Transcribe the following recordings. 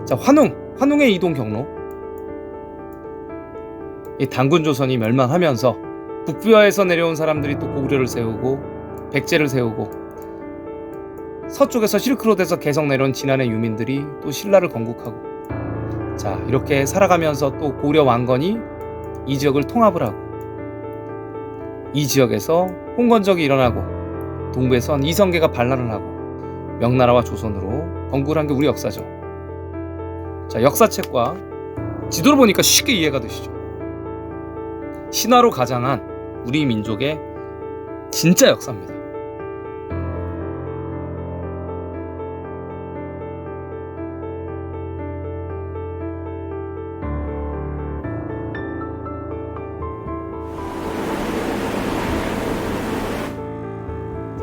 자, 환웅의 이동 경로. 이 단군 조선이 멸망하면서 북부여에서 내려온 사람들이 또 고구려를 세우고 백제를 세우고, 서쪽에서 실크로드에서 계속 내려온 진안의 유민들이 또 신라를 건국하고, 자, 이렇게 살아가면서 또 고려 왕건이 이 지역을 통합을 하고, 이 지역에서 홍건적이 일어나고, 동부에선 이성계가 반란을 하고 명나라와 조선으로 건국을 한 게 우리 역사죠. 자, 역사책과 지도를 보니까 쉽게 이해가 되시죠? 신화로 가장한 우리 민족의 진짜 역사입니다.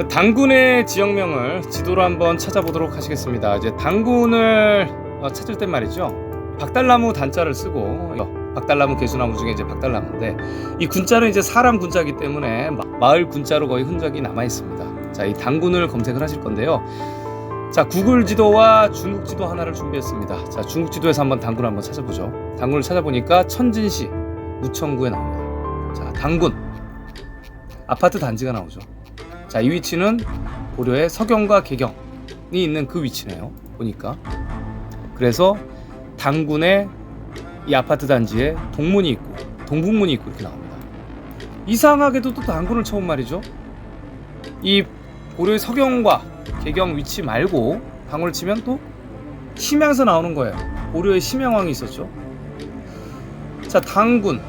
단군의 지역명을 지도로 한번 찾아보도록 하시겠습니다. 이제 단군을 찾을 땐 말이죠, 박달나무 단자를 쓰고, 박달나무 개수나무 중에 이제 박달나무인데, 이 군자는 이제 사람 군자이기 때문에 마을 군자로 거의 흔적이 남아 있습니다. 자, 이 단군을 검색을 하실 건데요. 자, 구글 지도와 중국 지도 하나를 준비했습니다. 자, 중국 지도에서 한번 단군을 한번 찾아보죠. 단군을 찾아보니까 천진시 우천구에 나옵니다. 자, 단군 아파트 단지가 나오죠. 자, 이 위치는 고려의 서경과 개경이 있는 그 위치네요, 보니까. 그래서 단군의 이 아파트 단지에 동문이 있고 동북문이 있고 이렇게 나옵니다. 이상하게도 또 단군을 처음 말이죠, 이 고려의 서경과 개경 위치 말고 방울을 치면 또 심양에서 나오는 거예요. 고려의 심양왕이 있었죠. 자, 단군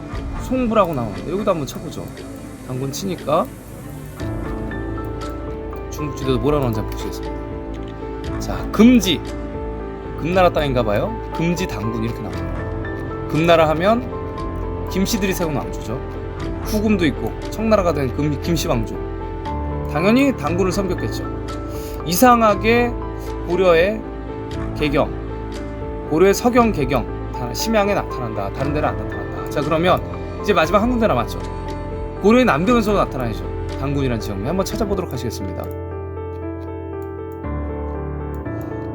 송부라고 나오는데 여기도 한번 쳐보죠. 단군 치니까 중국 지도에도 뭐라 나오는지 한번 보시겠습니다. 자, 금지, 금나라 땅인가봐요. 금지 단군 이렇게 나옵니다. 금나라 하면 김씨들이 세운 왕조죠. 후금도 있고 청나라가 된 김씨왕조, 당연히 단군을 섬겼겠죠. 이상하게 고려의 개경, 고려의 서경 개경 심양에 나타난다, 다른 데는 안 나타난다. 자, 그러면 이제 마지막 한 군데 남았죠. 고려의 남경에서도 나타나죠. 단군이라는 지역명 한번 찾아보도록 하시겠습니다.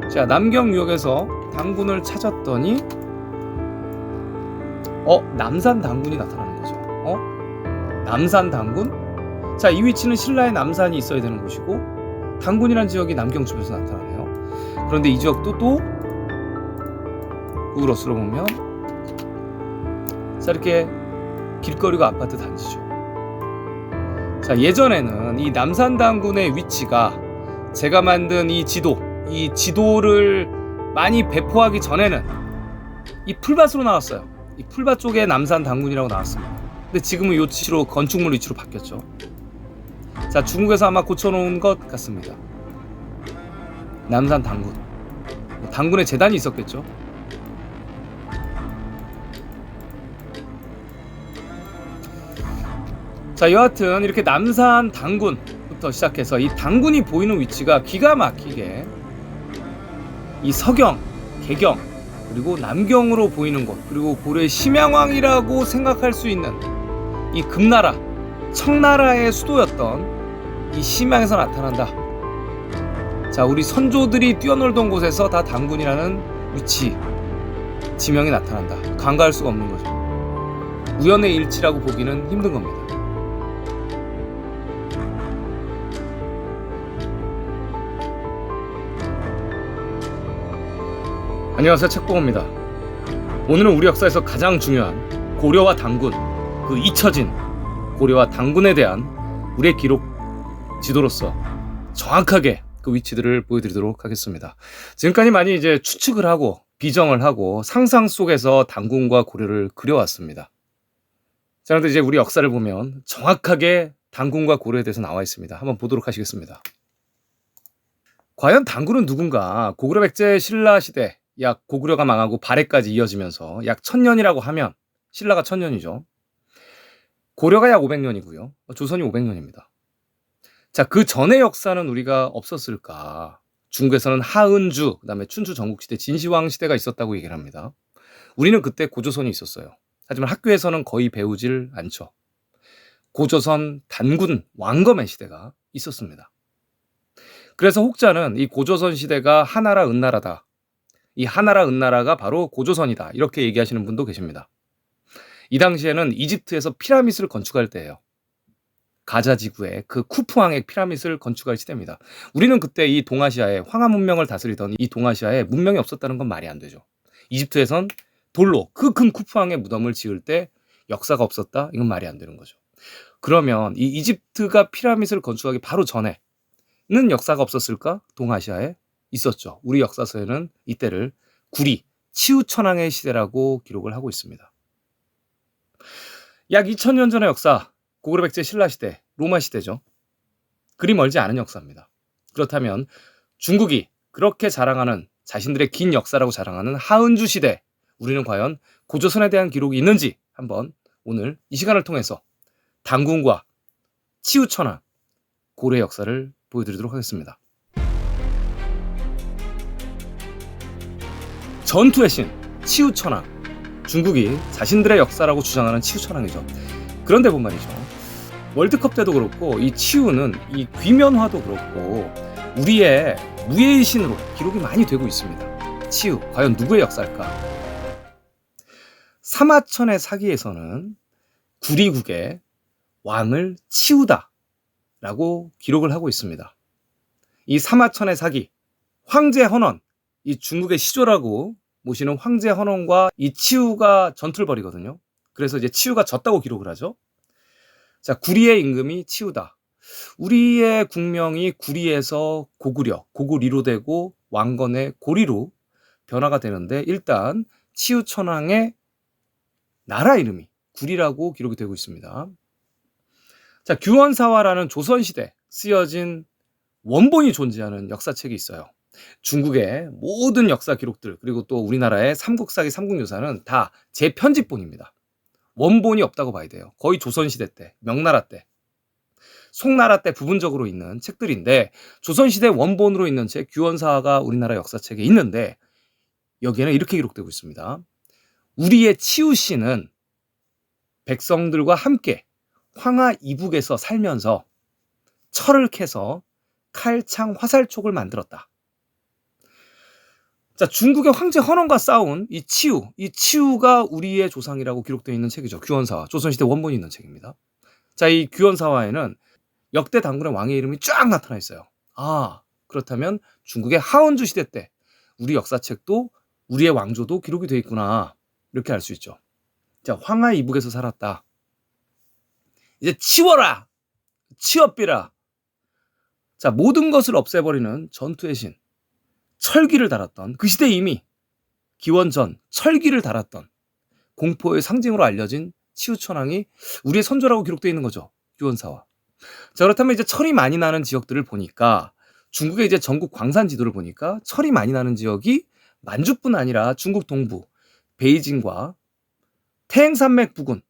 자, 남경유역에서 단군을 찾았더니 남산 단군이 나타나는 거죠. 남산 단군? 자, 이 위치는 신라의 남산이 있어야 되는 곳이고, 단군이라는 지역이 남경 주변에서 나타나네요. 그런데 이 지역도 또 구글 어스로 보면 자, 이렇게 길거리가 아파트 단지죠. 자, 예전에는 이 남산 단군의 위치가 제가 만든 이 지도를 많이 배포하기 전에는 이 풀밭으로 나왔어요. 이 풀밭 쪽에 남산 단군이라고 나왔습니다. 근데 지금은 이 위치로, 건축물 위치로 바뀌었죠. 자, 중국에서 아마 고쳐놓은 것 같습니다. 남산 단군, 단군의 재단이 있었겠죠. 자, 여하튼 이렇게 남산 단군부터 시작해서 이 단군이 보이는 위치가 기가 막히게 이 서경, 개경, 그리고 남경으로 보이는 곳, 그리고 고려의 심양왕이라고 생각할 수 있는 이 금나라, 청나라의 수도였던 이 심양에서 나타난다. 자, 우리 선조들이 뛰어놀던 곳에서 다 단군이라는 위치, 지명이 나타난다. 간과할 수가 없는 거죠. 우연의 일치라고 보기는 힘든 겁니다. 안녕하세요, 책봉호입니다. 오늘은 우리 역사에서 가장 중요한 고려와 단군, 그 잊혀진 고려와 단군에 대한 우리의 기록 지도로서 정확하게 그 위치들을 보여드리도록 하겠습니다. 지금까지 많이 이제 추측을 하고 비정을 하고 상상 속에서 단군과 고려를 그려왔습니다. 자, 그런데 이제 우리 역사를 보면 정확하게 단군과 고려에 대해서 나와 있습니다. 한번 보도록 하시겠습니다. 과연 단군은 누군가? 고구려 백제 신라 시대, 약 고구려가 망하고 발해까지 이어지면서 약 1000년이라고 하면 신라가 1000년이죠. 고려가 약 500년이고요. 조선이 500년입니다. 자, 그 전의 역사는 우리가 없었을까? 중국에서는 하은주, 그다음에 춘추 전국시대, 진시황 시대가 있었다고 얘기를 합니다. 우리는 그때 고조선이 있었어요. 하지만 학교에서는 거의 배우질 않죠. 고조선 단군 왕검의 시대가 있었습니다. 그래서 혹자는 이 고조선 시대가 한나라, 은나라다, 이 하나라 은나라가 바로 고조선이다. 이렇게 얘기하시는 분도 계십니다. 이 당시에는 이집트에서 피라미드를 건축할 때예요. 가자 지구에 그 쿠프왕의 피라미드를 건축할 시대입니다. 우리는 그때 이 동아시아에 황하 문명을 다스리던 이 동아시아에 문명이 없었다는 건 말이 안 되죠. 이집트에선 돌로 그 큰 쿠프왕의 무덤을 지을 때 역사가 없었다? 이건 말이 안 되는 거죠. 그러면 이 이집트가 피라미드를 건축하기 바로 전에는 역사가 없었을까? 동아시아에 있었죠. 우리 역사서에는 이때를 구리, 치우천왕의 시대라고 기록을 하고 있습니다. 약 2000년 전의 역사, 고구려 백제 신라 시대, 로마 시대죠. 그리 멀지 않은 역사입니다. 그렇다면 중국이 그렇게 자랑하는 자신들의 긴 역사라고 자랑하는 하은주 시대, 우리는 과연 고조선에 대한 기록이 있는지 한번 오늘 이 시간을 통해서 당군과 치우천왕, 고려의 역사를 보여드리도록 하겠습니다. 전투의 신, 치우천왕. 중국이 자신들의 역사라고 주장하는 치우천왕이죠. 그런데 본 말이죠. 월드컵 때도 그렇고 이 치우는 이 귀면화도 그렇고 우리의 무예의 신으로 기록이 많이 되고 있습니다. 치우, 과연 누구의 역사일까? 사마천의 사기에서는 구리국의 왕을 치우다 라고 기록을 하고 있습니다. 이 사마천의 사기, 황제 헌원, 이 중국의 시조라고 모시는 황제 헌원과 이 치우가 전투를 벌이거든요. 그래서 이제 치우가 졌다고 기록을 하죠. 자, 구리의 임금이 치우다. 우리의 국명이 구리에서 고구려, 고구리로 되고 왕건의 고리로 변화가 되는데 일단 치우천왕의 나라 이름이 구리라고 기록이 되고 있습니다. 자, 규원사화라는 조선시대 쓰여진 원본이 존재하는 역사책이 있어요. 중국의 모든 역사 기록들 그리고 또 우리나라의 삼국사기, 삼국유사는 다 재편집본입니다. 원본이 없다고 봐야 돼요. 거의 조선시대 때, 명나라 때, 송나라 때 부분적으로 있는 책들인데 조선시대 원본으로 있는 책 규원사화가 우리나라 역사책에 있는데 여기에는 이렇게 기록되고 있습니다. 우리의 치우씨는 백성들과 함께 황하 이북에서 살면서 철을 캐서 칼창 화살촉을 만들었다. 자, 중국의 황제 헌원과 싸운 이 치우가 우리의 조상이라고 기록되어 있는 책이죠. 규원사화, 조선시대 원본이 있는 책입니다. 자, 이 규원사화에는 역대 당군의 왕의 이름이 쫙 나타나 있어요. 아, 그렇다면 중국의 하원주 시대 때 우리 역사책도 우리의 왕조도 기록이 되어 있구나. 이렇게 알 수 있죠. 자, 황하 이북에서 살았다. 이제 치워라! 치워삐라! 자, 모든 것을 없애버리는 전투의 신. 철기를 달았던 그 시대에 이미 기원전 철기를 달았던 공포의 상징으로 알려진 치우천왕이 우리의 선조라고 기록되어 있는 거죠. 규원사화. 자, 그렇다면 이제 철이 많이 나는 지역들을 보니까 중국의 이제 전국 광산 지도를 보니까 철이 많이 나는 지역이 만주뿐 아니라 중국 동부 베이징과 태행산맥 부근,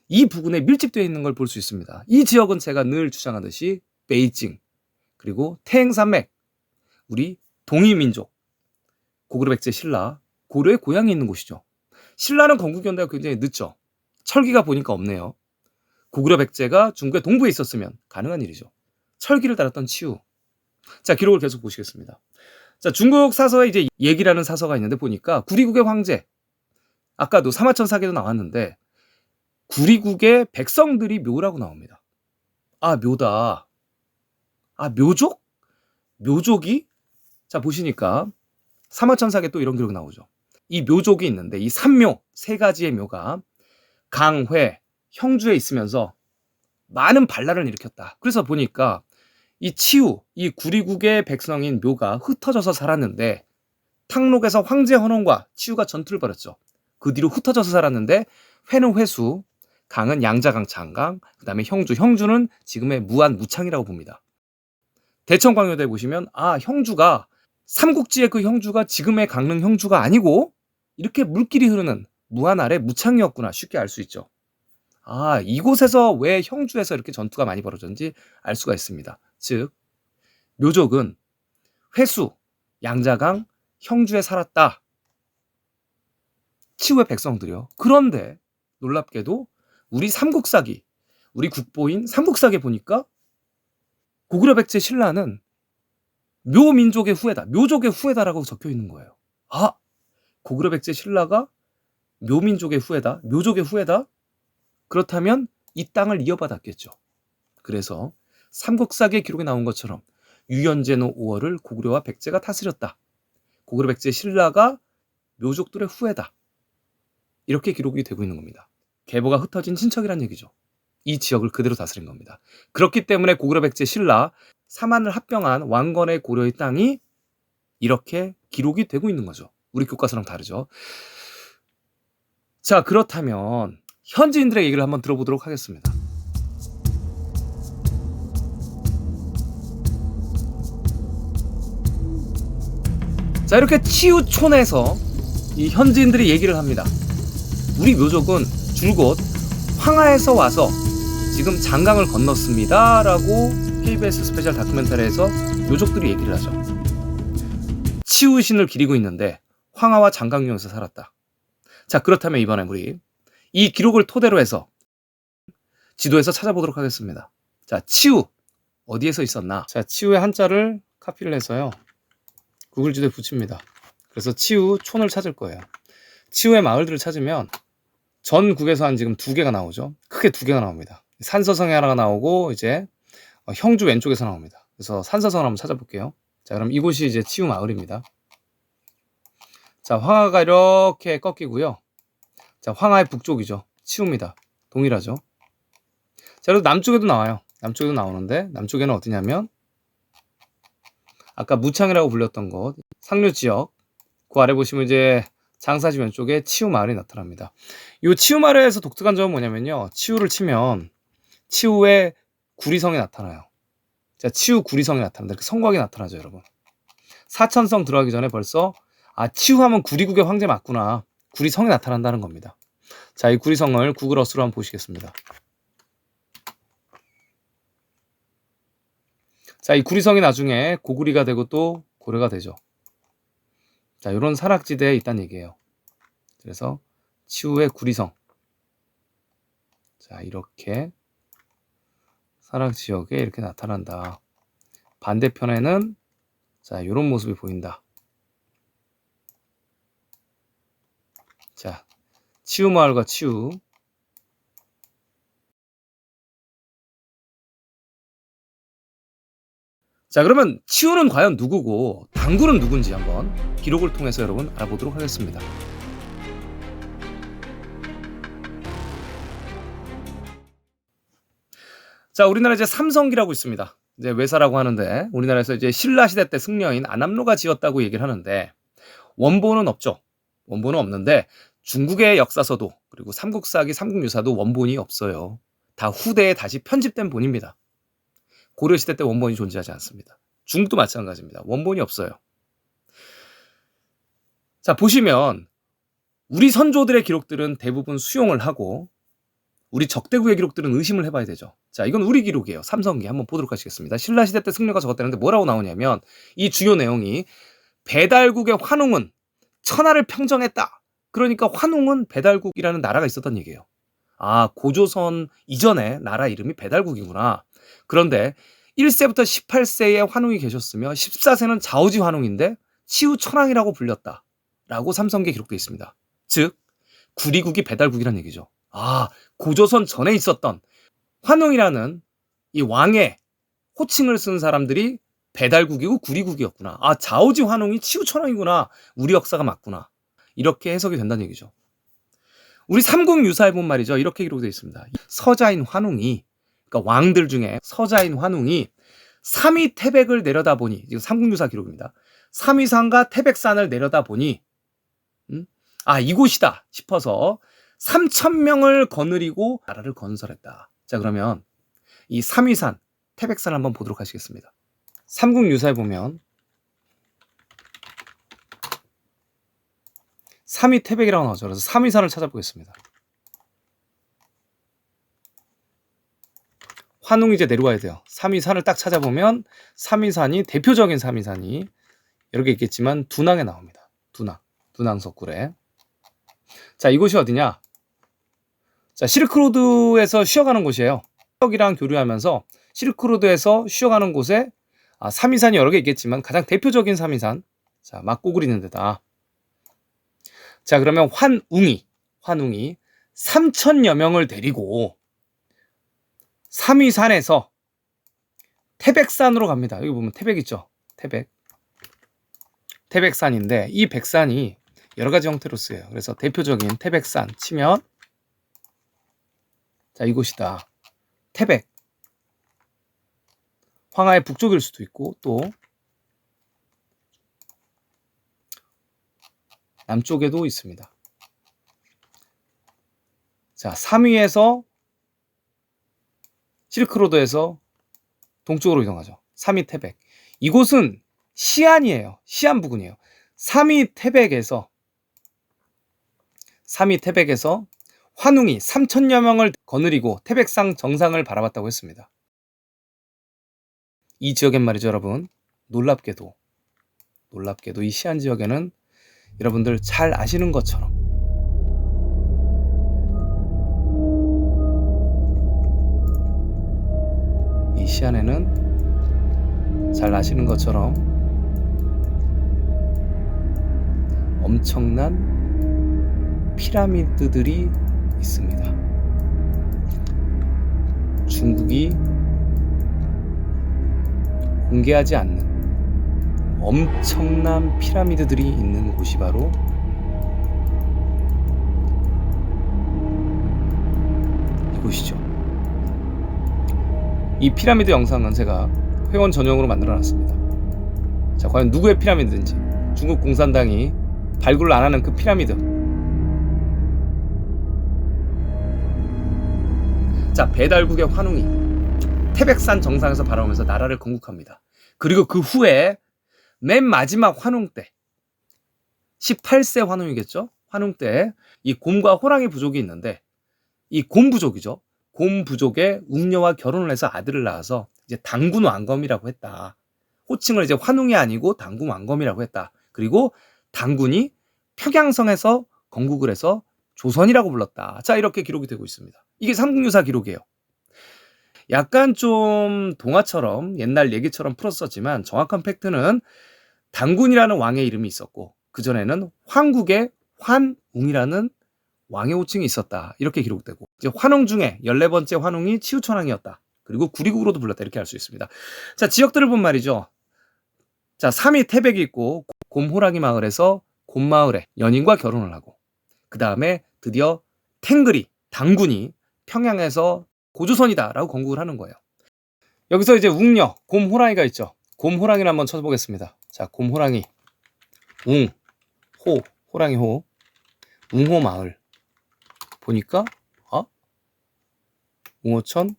이 부근에 밀집되어 있는 걸 볼 수 있습니다. 이 지역은 제가 늘 주장하듯이 베이징 그리고 태행산맥, 우리 동이민족, 고구려 백제 신라, 고려의 고향이 있는 곳이죠. 신라는 건국 연대가 굉장히 늦죠. 철기가 보니까 없네요. 고구려 백제가 중국의 동부에 있었으면 가능한 일이죠. 철기를 달았던 치우. 자, 기록을 계속 보시겠습니다. 자, 중국 사서에 이제 얘기라는 사서가 있는데 보니까 구리국의 황제, 아까도 사마천 사기도 나왔는데 구리국의 백성들이 묘라고 나옵니다. 아, 묘다. 아, 묘족? 묘족이? 자, 보시니까 사마천사기에 또 이런 기록이 나오죠. 이 묘족이 있는데 이 삼묘, 세 가지의 묘가 강회, 형주에 있으면서 많은 반란을 일으켰다. 그래서 보니까 이 치우, 이 구리국의 백성인 묘가 흩어져서 살았는데 탕록에서 황제 헌원과 치우가 전투를 벌였죠. 그 뒤로 흩어져서 살았는데 회는 회수, 강은 양자강, 장강, 그 다음에 형주는 지금의 무안, 무창이라고 봅니다. 대천광효도에 보시면 형주가 삼국지의 그 형주가 지금의 강릉 형주가 아니고 이렇게 물길이 흐르는 무안 아래 무창이었구나 쉽게 알 수 있죠. 이곳에서 왜 형주에서 이렇게 전투가 많이 벌어졌는지 알 수가 있습니다. 즉 묘족은 회수, 양자강, 형주에 살았다. 치우의 백성들이요. 그런데 놀랍게도 우리 삼국사기, 우리 국보인 삼국사기에 보니까 고구려 백제 신라는 묘민족의 후예다, 묘족의 후예다라고 적혀 있는 거예요. 아, 고구려 백제 신라가 묘민족의 후예다, 묘족의 후예다. 그렇다면 이 땅을 이어받았겠죠. 그래서 삼국사기의 기록에 나온 것처럼 유연제노 5월을 고구려와 백제가 다스렸다. 고구려 백제 신라가 묘족들의 후예다. 이렇게 기록이 되고 있는 겁니다. 계보가 흩어진 친척이란 얘기죠. 이 지역을 그대로 다스린 겁니다. 그렇기 때문에 고구려 백제 신라 3한을 합병한 왕건의 고려의 땅이 이렇게 기록이 되고 있는 거죠. 우리 교과서랑 다르죠. 자, 그렇다면 현지인들의 얘기를 한번 들어보도록 하겠습니다. 자, 이렇게 치우촌에서 이 현지인들이 얘기를 합니다. 우리 묘족은 줄곧 황하에서 와서 지금 장강을 건넜습니다 라고 KBS 스페셜 다큐멘터리에서 묘족들이 얘기를 하죠. 치우신을 기리고 있는데 황하와 장강유에서 살았다. 자, 그렇다면 이번에 우리 이 기록을 토대로 해서 지도에서 찾아보도록 하겠습니다. 자, 치우 어디에서 있었나? 자, 치우의 한자를 카피를 해서요 구글 지도에 붙입니다. 그래서 치우촌을 찾을 거예요. 치우의 마을들을 찾으면 전국에서 한 지금 2개가 나오죠. 크게 2개가 나옵니다. 산서성에 하나가 나오고 이제 형주 왼쪽에서 나옵니다. 그래서 산서성을 한번 찾아볼게요. 자, 그럼 이곳이 이제 치우 마을입니다. 자, 황하가 이렇게 꺾이고요. 자, 황하의 북쪽이죠. 치우입니다. 동일하죠. 자, 그리고 남쪽에도 나와요. 남쪽에도 나오는데 남쪽에는 어디냐면 아까 무창이라고 불렸던 곳 상류 지역 그 아래 보시면 이제 장사지 왼쪽에 치우 마을이 나타납니다. 이 치우 마을에서 독특한 점은 뭐냐면요. 치우를 치면 치우의 구리성이 나타나요. 자, 치우 구리성이 나타난다. 이렇게 성곽이 나타나죠, 여러분. 사천성 들어가기 전에 벌써 치우하면 구리국의 황제 맞구나. 구리성이 나타난다는 겁니다. 자, 이 구리성을 구글 어스로 한번 보시겠습니다. 자, 이 구리성이 나중에 고구리가 되고 또 고려가 되죠. 자, 이런 산악지대에 있다는 얘기예요. 그래서 치우의 구리성. 자, 이렇게 산악지역에 이렇게 나타난다. 반대편에는 자, 이런 모습이 보인다. 자, 치우 마을과 치우. 자, 그러면 치우는 과연 누구고 당구는 누군지 한번 기록을 통해서 여러분 알아보도록 하겠습니다. 자, 우리나라 이제 삼성기라고 있습니다. 이제 외사라고 하는데 우리나라에서 이제 신라 시대 때 승려인 안암로가 지었다고 얘기를 하는데 원본은 없죠. 원본은 없는데 중국의 역사서도 그리고 삼국사기 삼국유사도 원본이 없어요. 다 후대에 다시 편집된 본입니다. 고려시대 때 원본이 존재하지 않습니다. 중국도 마찬가지입니다. 원본이 없어요. 자, 보시면 우리 선조들의 기록들은 대부분 수용을 하고 우리 적대국의 기록들은 의심을 해봐야 되죠. 자, 이건 우리 기록이에요. 삼성기 한번 보도록 하시겠습니다. 신라시대 때 승려가 적었다는데 뭐라고 나오냐면 이 주요 내용이 배달국의 환웅은 천하를 평정했다. 그러니까 환웅은 배달국이라는 나라가 있었던 얘기예요. 고조선 이전에 나라 이름이 배달국이구나. 그런데 1세부터 18세에 환웅이 계셨으며 14세는 자오지 환웅인데 치우 천황이라고 불렸다. 라고 삼성기에 기록되어 있습니다. 즉 구리국이 배달국이라는 얘기죠. 고조선 전에 있었던 환웅이라는 이 왕의 호칭을 쓴 사람들이 배달국이고 구리국이었구나. 자오지 환웅이 치우 천황이구나. 우리 역사가 맞구나. 이렇게 해석이 된다는 얘기죠. 우리 삼국유사에 본 말이죠. 이렇게 기록되어 있습니다. 서자인 환웅이 그러니까 왕들 중에 서자인 환웅이 삼위 태백을 내려다보니 지금 삼국유사 기록입니다. 삼위산과 태백산을 내려다보니 이곳이다 싶어서 3,000명을 거느리고 나라를 건설했다. 자, 그러면 이 삼위산 태백산을 한번 보도록 하시겠습니다. 삼국유사에 보면 삼위 태백이라고 나오죠. 그래서 삼위산을 찾아보겠습니다. 환웅이 이제 내려와야 돼요. 삼위산을 딱 찾아보면 삼위산이 대표적인 삼위산이 여러 개 있겠지만 둔항에 나옵니다. 둔항 석굴에. 자, 이곳이 어디냐? 자, 실크로드에서 쉬어가는 곳이에요. 석이랑 교류하면서 실크로드에서 쉬어가는 곳에 삼위산이 여러 개 있겠지만 가장 대표적인 삼위산. 자, 막고글 있는 데다. 자, 그러면 환웅이 3천여 명을 데리고 삼위산에서 태백산으로 갑니다. 여기 보면 태백 있죠? 태백산인데 이 백산이 여러 가지 형태로 쓰여요. 그래서 대표적인 태백산 치면 자, 이곳이다. 태백. 황하의 북쪽일 수도 있고 또 남쪽에도 있습니다. 자, 3위에서 실크로드에서 동쪽으로 이동하죠. 3위 태백. 이곳은 시안이에요. 시안 부근이에요. 3위 태백에서 환웅이 3천여 명을 거느리고 태백산 정상을 바라봤다고 했습니다. 이 지역엔 말이죠, 여러분. 놀랍게도 이 시안 지역에는 여러분들 잘 아시는 것처럼 이 시안에는 잘 아시는 것처럼 엄청난 피라미드들이 있습니다. 중국이 공개하지 않는 엄청난 피라미드들이 있는 곳이 바로 이곳이죠. 이 피라미드 영상은 제가 회원 전용으로 만들어놨습니다. 자, 과연 누구의 피라미드인지, 중국 공산당이 발굴을 안 하는 그 피라미드. 자, 배달국의 환웅이 태백산 정상에서 바라보면서 나라를 건국합니다. 그리고 그 후에 맨 마지막 환웅 때 18세 환웅이겠죠? 환웅 때 이 곰과 호랑이 부족이 있는데 이 곰 부족이죠. 곰 부족의 웅녀와 결혼을 해서 아들을 낳아서 이제 당군 왕검이라고 했다. 호칭을 이제 환웅이 아니고 당군 왕검이라고 했다. 그리고 당군이 평양성에서 건국을 해서 조선이라고 불렀다. 자, 이렇게 기록이 되고 있습니다. 이게 삼국유사 기록이에요. 약간 좀 동화처럼 옛날 얘기처럼 풀었었지만 정확한 팩트는 당군이라는 왕의 이름이 있었고 그전에는 황국의 환웅이라는 왕의 호칭이 있었다. 이렇게 기록되고 이제 환웅 중에 14번째 환웅이 치우천왕이었다. 그리고 구리국으로도 불렀다. 이렇게 알 수 있습니다. 자, 지역들을 본 말이죠. 자, 3위 태백이 있고 곰호랑이 마을에서 곰마을에 연인과 결혼을 하고 그 다음에 드디어 탱글이 당군이 평양에서 고조선이다라고 건국을 하는 거예요. 여기서 이제 웅녀 곰호랑이가 있죠. 곰호랑이를 한번 쳐보겠습니다. 자, 곰호랑이 호랑이 호 웅호 마을 보니까 웅호천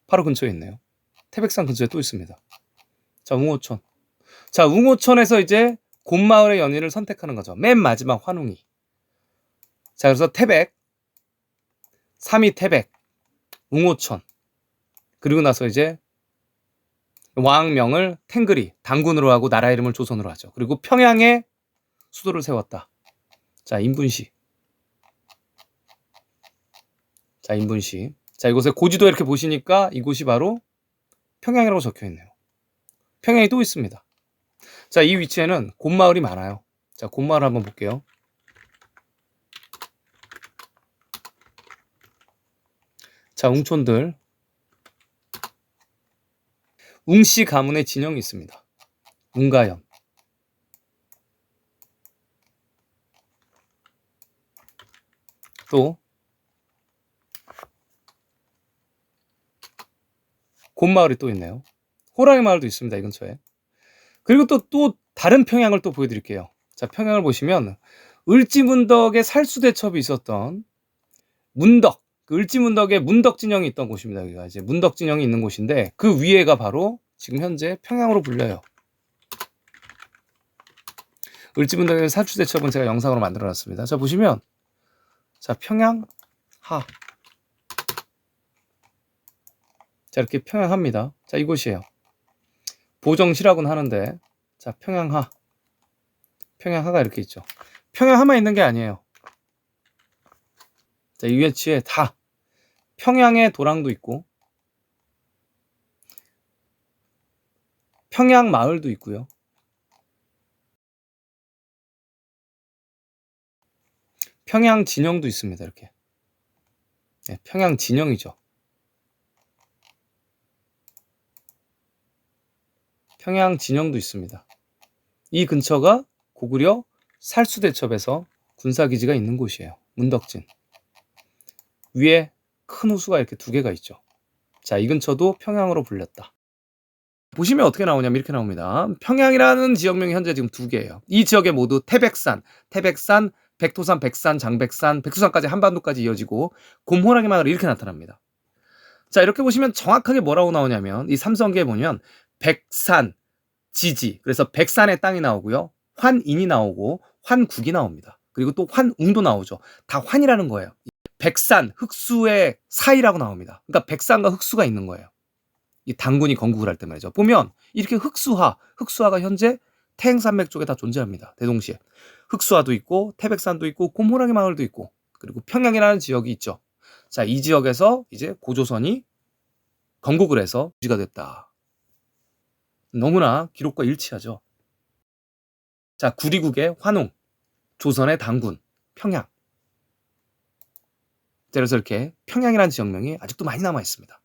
바로 근처에 있네요. 태백산 근처에 또 있습니다. 자, 웅호천. 자, 웅호천에서 이제 곰마을의 연인을 선택하는 거죠. 맨 마지막 환웅이. 자, 그래서 태백 3위 태백 웅호천 그리고 나서 이제 왕명을 탱글이 당군으로 하고 나라 이름을 조선으로 하죠. 그리고 평양에 수도를 세웠다. 자, 인분시. 자, 인분시. 자, 이곳에 고지도 이렇게 보시니까 이곳이 바로 평양이라고 적혀 있네요. 평양이 또 있습니다. 자, 이 위치에는 곰마을이 많아요. 자, 곰마을 한번 볼게요. 자, 웅촌들. 웅씨 가문의 진영이 있습니다. 웅가연. 또 곰마을이 또 있네요. 호랑이 마을도 있습니다. 이 근처에. 그리고 또 다른 평양을 또 보여드릴게요. 자, 평양을 보시면 을지문덕에 살수대첩이 있었던 문덕, 그 을지문덕에 문덕진영이 있던 곳입니다. 여기가 이제 문덕진영이 있는 곳인데 그 위에가 바로 지금 현재 평양으로 불려요. 을지문덕의 살수대첩은 제가 영상으로 만들어놨습니다. 자, 보시면 자, 평양하. 자, 이렇게 평양합니다. 자, 이곳이에요. 보정시라고는 하는데 자, 평양하가 이렇게 있죠. 평양하만 있는 게 아니에요. 자, 이 위치에 다 평양의 도랑도 있고 평양 마을도 있고요. 평양 진영도 있습니다. 이렇게. 네, 평양 진영이죠. 평양 진영도 있습니다. 이 근처가 고구려 살수대첩에서 군사기지가 있는 곳이에요. 문덕진. 위에 큰 호수가 이렇게 두 개가 있죠. 자, 이 근처도 평양으로 불렸다. 보시면 어떻게 나오냐면 이렇게 나옵니다. 평양이라는 지역명이 현재 지금 두 개예요. 이 지역에 모두 태백산, 백토산, 백산, 장백산, 백두산까지 한반도까지 이어지고 곰호랑이 마을 이렇게 나타납니다. 자, 이렇게 보시면 정확하게 뭐라고 나오냐면 이 삼성계에 보면 백산, 지지, 그래서 백산의 땅이 나오고요. 환인이 나오고 환국이 나옵니다. 그리고 또 환웅도 나오죠. 다 환이라는 거예요. 백산, 흑수의 사이라고 나옵니다. 그러니까 백산과 흑수가 있는 거예요. 이 당군이 건국을 할 때 말이죠. 보면 이렇게 흑수하가 현재 태행산맥 쪽에 다 존재합니다. 대동시에. 흑수하도 있고 태백산도 있고 곰호랑이 마을도 있고 그리고 평양이라는 지역이 있죠. 자, 이 지역에서 이제 고조선이 건국을 해서 유지가 됐다. 너무나 기록과 일치하죠. 자, 구리국의 환웅, 조선의 당군, 평양. 그래서 이렇게 평양이라는 지역명이 아직도 많이 남아 있습니다.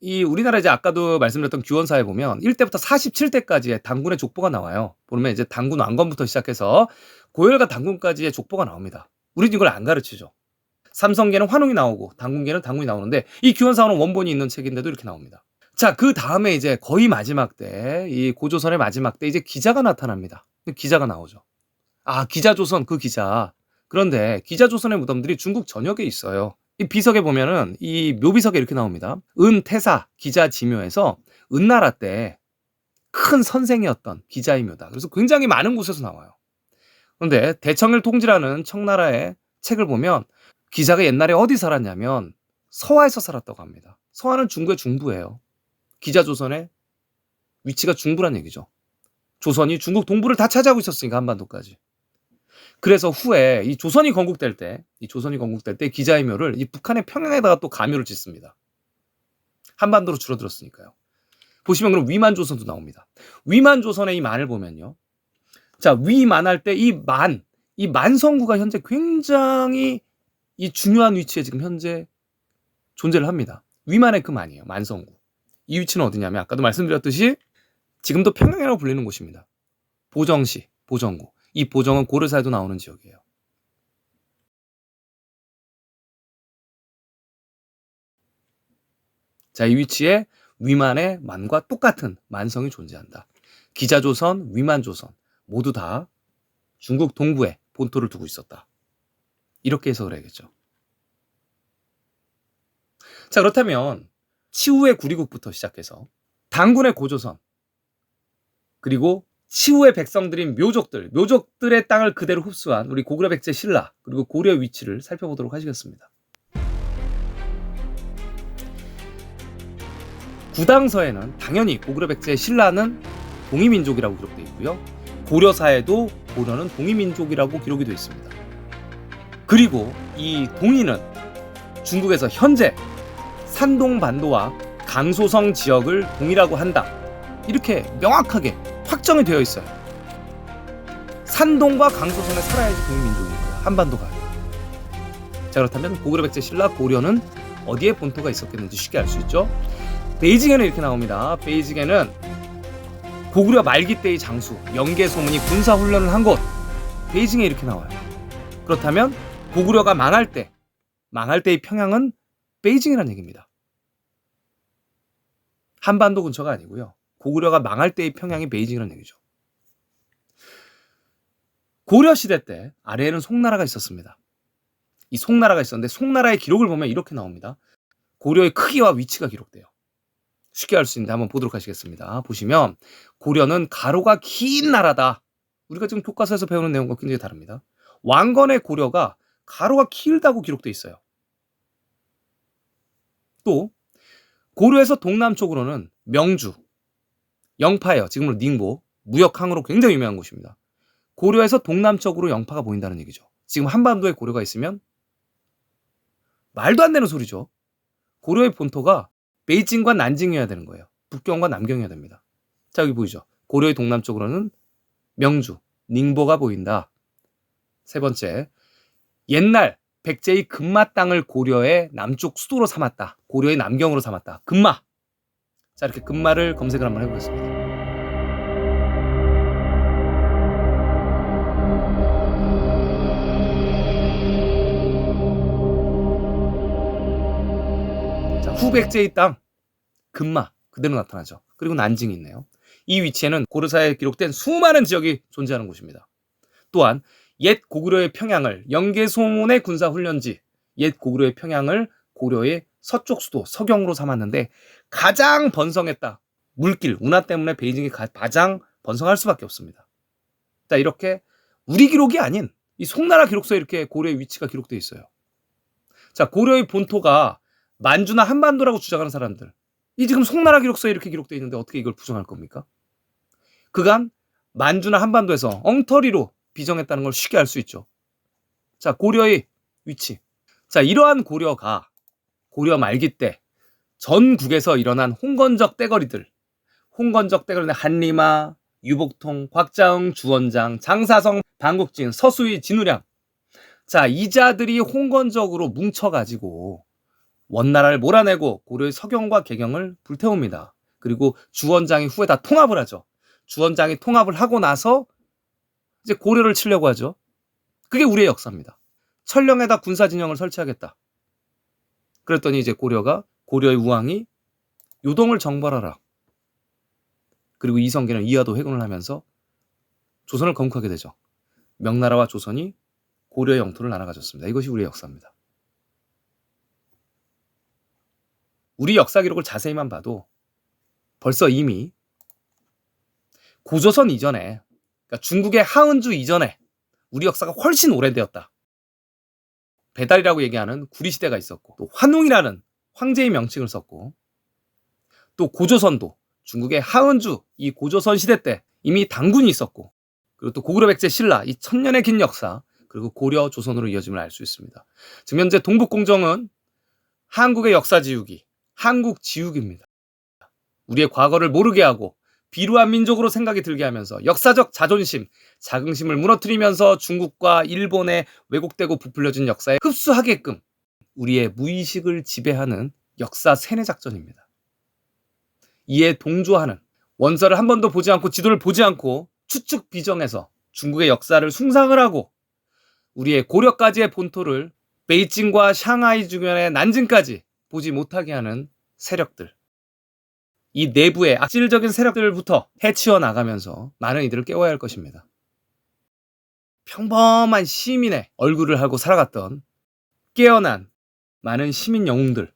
이 우리나라 이제 아까도 말씀드렸던 규원사에 보면 1대부터 47대까지의 당군의 족보가 나와요. 보면 이제 당군 왕건부터 시작해서 고열과 당군까지의 족보가 나옵니다. 우리는 이걸 안 가르치죠. 삼성계는 환웅이 나오고 당군계는 당군이 나오는데 이 규원사는 원본이 있는 책인데도 이렇게 나옵니다. 자, 그 다음에 이제 거의 마지막 때, 이 고조선의 마지막 때 이제 기자가 나타납니다. 기자가 나오죠. 아, 기자조선 그 기자. 그런데 기자조선의 무덤들이 중국 전역에 있어요. 이 비석에 보면은 이 묘비석에 이렇게 나옵니다. 은태사 기자지묘에서 은나라 때 큰 선생이었던 기자의 묘다. 그래서 굉장히 많은 곳에서 나와요. 그런데 대청을 통지라는 청나라의 책을 보면 기자가 옛날에 어디 살았냐면 서화에서 살았다고 합니다. 서화는 중국의 중부예요. 기자조선의 위치가 중부란 얘기죠. 조선이 중국 동부를 다 차지하고 있었으니까 한반도까지. 그래서 후에 이 조선이 건국될 때 기자의 묘를 이 북한의 평양에다가 또 가묘를 짓습니다. 한반도로 줄어들었으니까요. 보시면 그럼 위만조선도 나옵니다. 위만조선의 이 만을 보면요. 자, 위만할 때 이 만성구가 현재 굉장히 이 중요한 위치에 지금 현재 존재를 합니다. 위만의 그 만이에요. 만성구. 이 위치는 어디냐면 아까도 말씀드렸듯이 지금도 평양이라고 불리는 곳입니다. 보정시, 보정구. 이 보정은 고려사에도 나오는 지역이에요. 자, 이 위치에 위만의 만과 똑같은 만성이 존재한다. 기자조선, 위만조선 모두 다 중국 동부에 본토를 두고 있었다. 이렇게 해석을 해야겠죠. 자, 그렇다면 치후의 구리국부터 시작해서 당군의 고조선 그리고 치후의 백성들인 묘족들의 땅을 그대로 흡수한 우리 고구려 백제 신라 그리고 고려의 위치를 살펴보도록 하시겠습니다. 구당서에는 당연히 고구려 백제 신라는 동이민족이라고 기록되어 있고요. 고려사에도 고려는 동이민족이라고 기록이 되어 있습니다. 그리고 이 동이는 중국에서 현재 산동반도와 강소성 지역을 동이라고 한다. 이렇게 명확하게 확정이 되어 있어요. 산동과 강소성에 살아야지 동이민족인 거예요. 한반도가. 자, 그렇다면 고구려 백제 신라 고려는 어디에 본토가 있었겠는지 쉽게 알 수 있죠. 베이징에는 이렇게 나옵니다. 베이징에는 고구려 말기 때의 장수 영계소문이 군사훈련을 한 곳 베이징에 이렇게 나와요. 그렇다면 고구려가 망할 때의 평양은 베이징이라는 얘기입니다. 한반도 근처가 아니고요. 고구려가 망할 때의 평양이 베이징이라는 얘기죠. 고려시대 때 아래에는 송나라가 있었습니다. 이 송나라가 있었는데 송나라의 기록을 보면 이렇게 나옵니다. 고려의 크기와 위치가 기록돼요. 쉽게 알 수 있는데 한번 보도록 하시겠습니다. 보시면 고려는 가로가 긴 나라다. 우리가 지금 교과서에서 배우는 내용과 굉장히 다릅니다. 왕건의 고려가 가로가 길다고 기록돼 있어요. 또 고려에서 동남쪽으로는 명주, 영파예요. 지금으로 닝보, 무역항으로 굉장히 유명한 곳입니다. 고려에서 동남쪽으로 영파가 보인다는 얘기죠. 지금 한반도에 고려가 있으면 말도 안 되는 소리죠. 고려의 본토가 베이징과 난징이어야 되는 거예요. 북경과 남경이어야 됩니다. 자, 여기 보이죠. 고려의 동남쪽으로는 명주, 닝보가 보인다. 세 번째, 옛날 백제의 금마 땅을 고려의 남쪽 수도로 삼았다. 고려의 남경으로 삼았다. 금마. 자, 이렇게 금마를 검색을 한번 해보겠습니다. 자, 후백제의 땅, 금마 그대로 나타나죠. 그리고 난징이 있네요. 이 위치에는 고려사에 기록된 수많은 지역이 존재하는 곳입니다. 또한 옛 고구려의 평양을 영계소문의 군사훈련지, 옛 고구려의 평양을 고려의 서쪽 수도 서경으로 삼았는데 가장 번성했다. 물길, 운하 때문에 베이징이 가장 번성할 수밖에 없습니다. 자, 이렇게 우리 기록이 아닌 이 송나라 기록서에 이렇게 고려의 위치가 기록되어 있어요. 자, 고려의 본토가 만주나 한반도라고 주장하는 사람들, 이 지금 송나라 기록서에 이렇게 기록되어 있는데 어떻게 이걸 부정할 겁니까? 그간 만주나 한반도에서 엉터리로 비정했다는 걸 쉽게 알 수 있죠. 자, 고려의 위치. 자, 이러한 고려가 고려 말기 때 전국에서 일어난 홍건적 떼거리들, 한리마, 유복통, 곽자응, 주원장, 장사성, 방국진, 서수희, 진우량. 자, 이 자들이 홍건적으로 뭉쳐가지고 원나라를 몰아내고 고려의 서경과 개경을 불태웁니다. 그리고 주원장이 후에 다 통합을 하죠. 주원장이 통합을 하고 나서 이제 고려를 치려고 하죠. 그게 우리의 역사입니다. 천령에다 군사진영을 설치하겠다. 그랬더니 이제 고려의 우왕이 요동을 정벌하라. 그리고 이성계는 이하도 회군을 하면서 조선을 건국하게 되죠. 명나라와 조선이 고려의 영토를 나눠 가졌습니다. 이것이 우리의 역사입니다. 우리 역사 기록을 자세히만 봐도 벌써 이미 고조선 이전에, 그러니까 중국의 하은주 이전에 우리 역사가 훨씬 오래되었다. 배달이라고 얘기하는 구리시대가 있었고, 또 환웅이라는 황제의 명칭을 썼고, 또 고조선도 중국의 하은주 이 고조선 시대 때 이미 당군이 있었고, 그리고 또 고구려 백제 신라 이 천년의 긴 역사, 그리고 고려 조선으로 이어짐을 알 수 있습니다. 지금 현재 동북공정은 한국의 역사 지우기, 한국 지우기입니다. 우리의 과거를 모르게 하고 비루한 민족으로 생각이 들게 하면서 역사적 자존심, 자긍심을 무너뜨리면서 중국과 일본에 왜곡되고 부풀려진 역사에 흡수하게끔 우리의 무의식을 지배하는 역사 세뇌 작전입니다. 이에 동조하는, 원서를 한 번도 보지 않고 지도를 보지 않고 추측 비정해서 중국의 역사를 숭상을 하고 우리의 고려까지의 본토를 베이징과 샹하이 주변의 난징까지 보지 못하게 하는 세력들, 이 내부의 악질적인 세력들부터 해치워 나가면서 많은 이들을 깨워야 할 것입니다. 평범한 시민의 얼굴을 하고 살아갔던 깨어난 많은 시민 영웅들,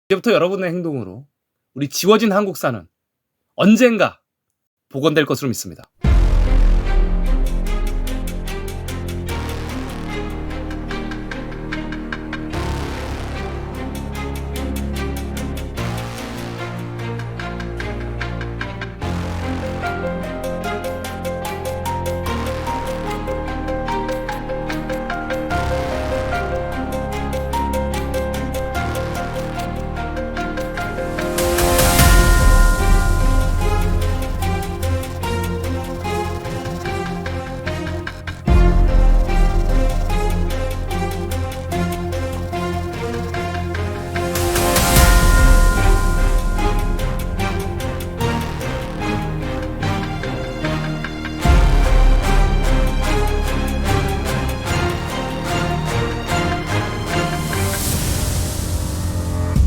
이제부터 여러분의 행동으로 우리 지워진 한국사는 언젠가 복원될 것으로 믿습니다.